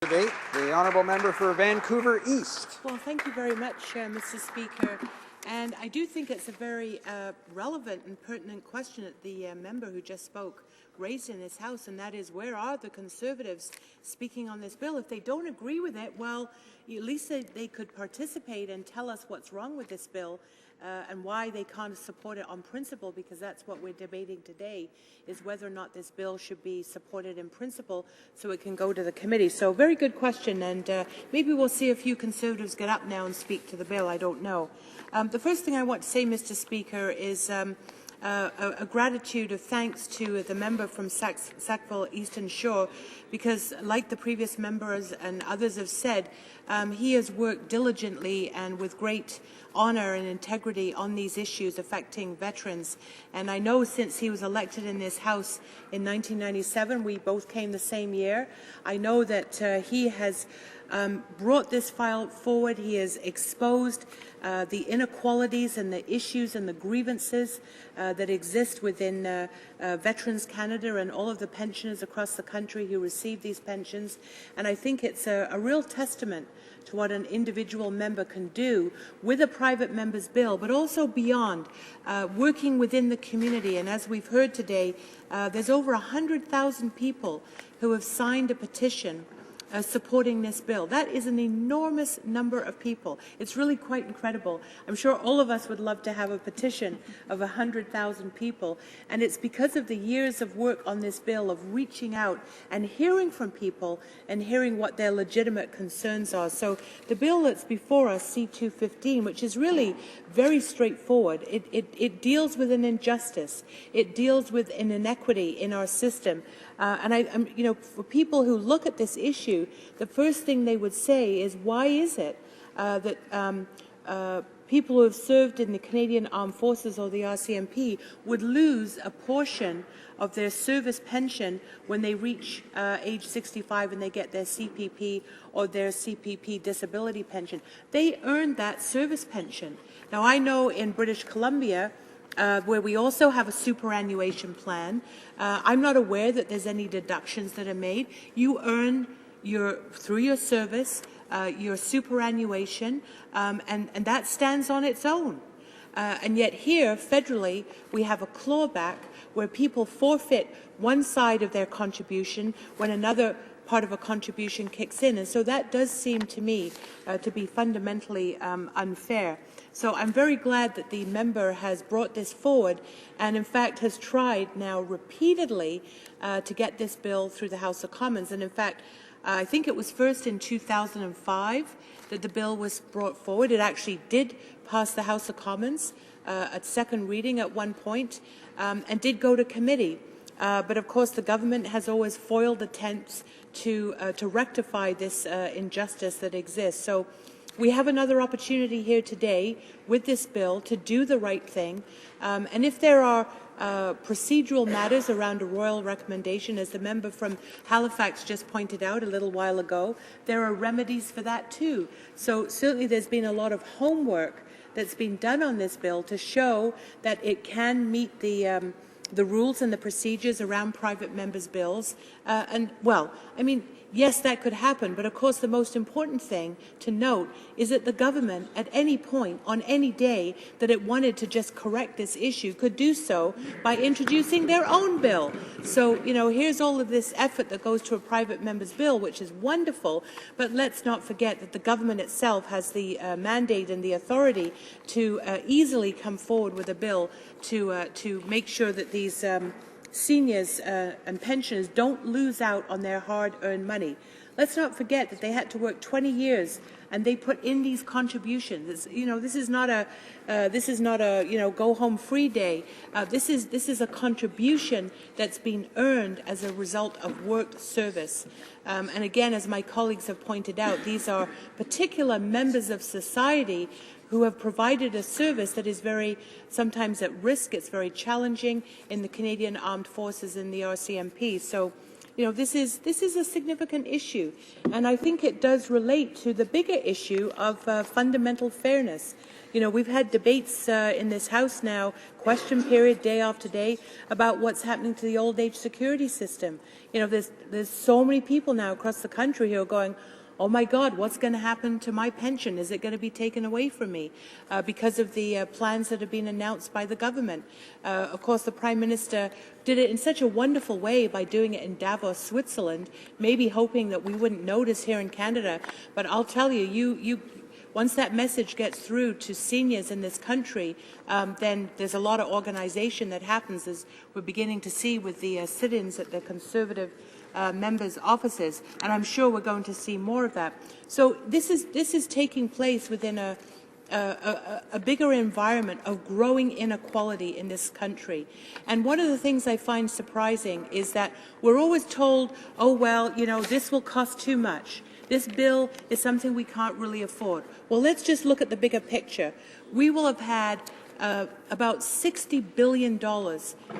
Debate. The honourable member for Vancouver East. Well, thank you very much, Mr. Speaker. And I do think it's a very relevant and pertinent question that the member who just spoke raised in this House, and that is, where are the Conservatives speaking on this bill? If they don't agree with it, well, at least they could participate and tell us what's wrong with this bill and why they can't support it on principle, because that's what we're debating today, is whether or not this bill should be supported in principle so it can go to the committee. So very good question, and maybe we'll see a few Conservatives get up now and speak to the bill. I don't know. The first thing I want to say, Mr. Speaker, is a gratitude of thanks to the member from Sackville Eastern Shore, because like the previous members and others have said, he has worked diligently and with great honour and integrity on these issues affecting veterans. And I know since he was elected in this House in 1997, we both came the same year, I know that he has brought this file forward. He has exposed the inequalities and the issues and the grievances that exist within Veterans Canada and all of the pensioners across the country who receive these pensions. And I think it's a real testament to what an individual member can do with a private member's bill, but also beyond, working within the community. And as we've heard today, there's over 100,000 people who have signed a petition supporting this bill. That is an enormous number of people. It's really quite incredible. I'm sure all of us would love to have a petition of 100,000 people, and it's because of the years of work on this bill, of reaching out and hearing from people and hearing what their legitimate concerns are. So the bill that's before us, C-215, which is really very straightforward, it deals with an injustice. It deals with an inequity in our system. And you know, for people who look at this issue, the first thing they would say is, why is it that people who have served in the Canadian Armed Forces or the RCMP would lose a portion of their service pension when they reach age 65 and they get their CPP or their CPP disability pension? They earned that service pension. Now, I know in British Columbia, where we also have a superannuation plan, I'm not aware that there's any deductions that are made. You earn through your service your superannuation, and that stands on its own. And yet here, federally, we have a clawback where people forfeit one side of their contribution when another part of a contribution kicks in. And so that does seem to me to be fundamentally unfair. So I'm very glad that the member has brought this forward and, in fact, has tried now repeatedly to get this bill through the House of Commons. And, in fact, I think it was first in 2005 that the bill was brought forward. It actually did pass the House of Commons at second reading at one point and did go to committee. But, of course, the government has always foiled attempts to rectify this injustice that exists. So we have another opportunity here today with this bill to do the right thing. And if there are procedural matters around a royal recommendation, as the member from Halifax just pointed out a little while ago, there are remedies for that too. So certainly there's been a lot of homework that's been done on this bill to show that it can meet the rules and the procedures around private members' bills. And, well, I mean, yes, that could happen, but of course the most important thing to note is that the government at any point on any day that it wanted to just correct this issue could do so by introducing their own bill. So, you know, here's all of this effort that goes to a private member's bill, which is wonderful, but let's not forget that the government itself has the mandate and the authority to easily come forward with a bill to make sure that these seniors and pensioners don't lose out on their hard-earned money. Let's not forget that they had to work 20 years and they put in these contributions. You know, this is not a go home free day. This is a contribution that's been earned as a result of worked service. And again, as my colleagues have pointed out, these are particular members of society who have provided a service that is very, sometimes at risk. It's very challenging in the Canadian Armed Forces and the RCMP. So you know, this is a significant issue, and I think it does relate to the bigger issue of fundamental fairness. You know, we've had debates in this House now, question period day after day, about what's happening to the old age security system. You know, there's so many people now across the country who are going, oh my God, what's going to happen to my pension? Is it going to be taken away from me because of the plans that have been announced by the government? Of course, the Prime Minister did it in such a wonderful way by doing it in Davos, Switzerland, maybe hoping that we wouldn't notice here in Canada. But I'll tell you, once that message gets through to seniors in this country, then there's a lot of organization that happens, as we're beginning to see with the sit-ins at the Conservative members' offices, and I'm sure we're going to see more of that. So this is taking place within a bigger environment of growing inequality in this country. And one of the things I find surprising is that we're always told, oh, well, you know, this will cost too much. This bill is something we can't really afford. Well, let's just look at the bigger picture. We will have had about $60 billion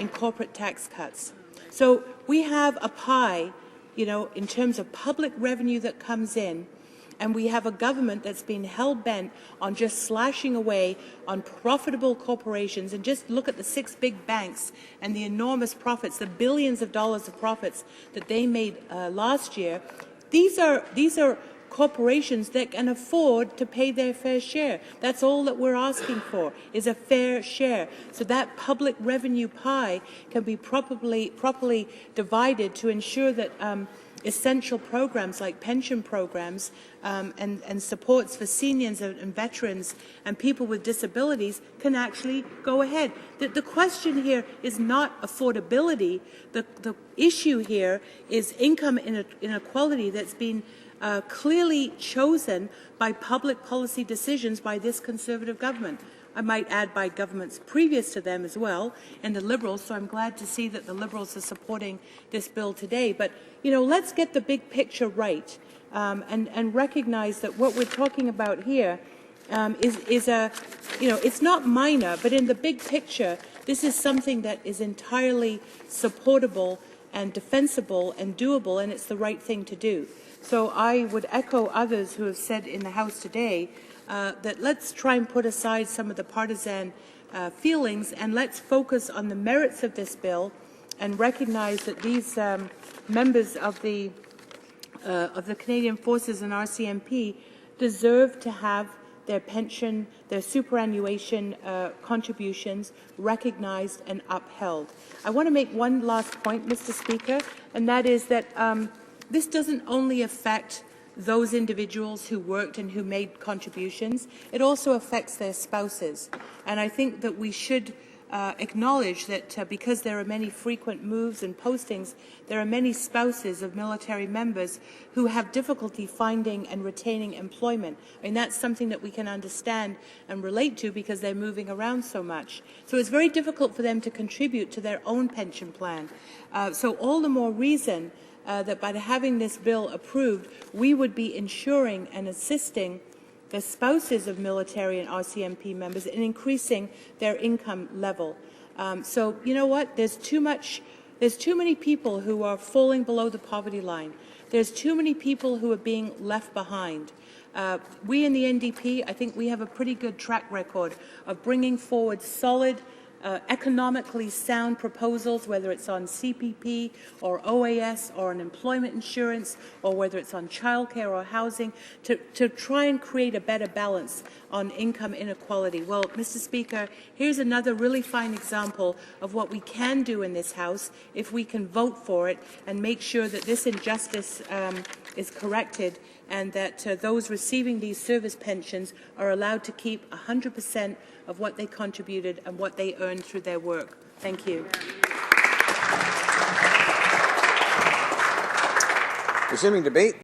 in corporate tax cuts. So we have a pie, you know, in terms of public revenue that comes in, and we have a government that's been hell-bent on just slashing away on profitable corporations. And just look at the 6 big banks and the enormous profits, the billions of dollars of profits that they made last year. These are corporations that can afford to pay their fair share. That's all that we're asking for, is a fair share. So that public revenue pie can be properly divided to ensure that essential programs like pension programs and supports for seniors and veterans and people with disabilities can actually go ahead. The question here is not affordability. The issue here is income inequality that's been clearly chosen by public policy decisions by this Conservative government. I might add by governments previous to them as well, and the Liberals, so I'm glad to see that the Liberals are supporting this bill today. But, you know, let's get the big picture right and recognize that what we're talking about here is you know, it's not minor, but in the big picture, this is something that is entirely supportable and defensible and doable, and it's the right thing to do. So I would echo others who have said in the House today that let's try and put aside some of the partisan feelings, and let's focus on the merits of this bill and recognize that these members of the Canadian Forces and RCMP deserve to have their pension, their superannuation contributions recognized and upheld. I want to make one last point, Mr. Speaker, and that is that this doesn't only affect those individuals who worked and who made contributions, it also affects their spouses. And I think that we should acknowledge that because there are many frequent moves and postings, there are many spouses of military members who have difficulty finding and retaining employment. I mean, that's something that we can understand and relate to because they're moving around so much. So it's very difficult for them to contribute to their own pension plan. So all the more reason that by having this bill approved, we would be ensuring and assisting the spouses of military and RCMP members in increasing their income level. So you know what? There's too many people who are falling below the poverty line. There's too many people who are being left behind. We in the NDP, I think we have a pretty good track record of bringing forward solid, economically sound proposals, whether it's on CPP or OAS or on employment insurance, or whether it's on childcare or housing, to try and create a better balance on income inequality. Well, Mr. Speaker, here's another really fine example of what we can do in this House if we can vote for it and make sure that this injustice is corrected and that those receiving these service pensions are allowed to keep 100% of what they contributed and what they earned through their work. Thank you. Resuming debate.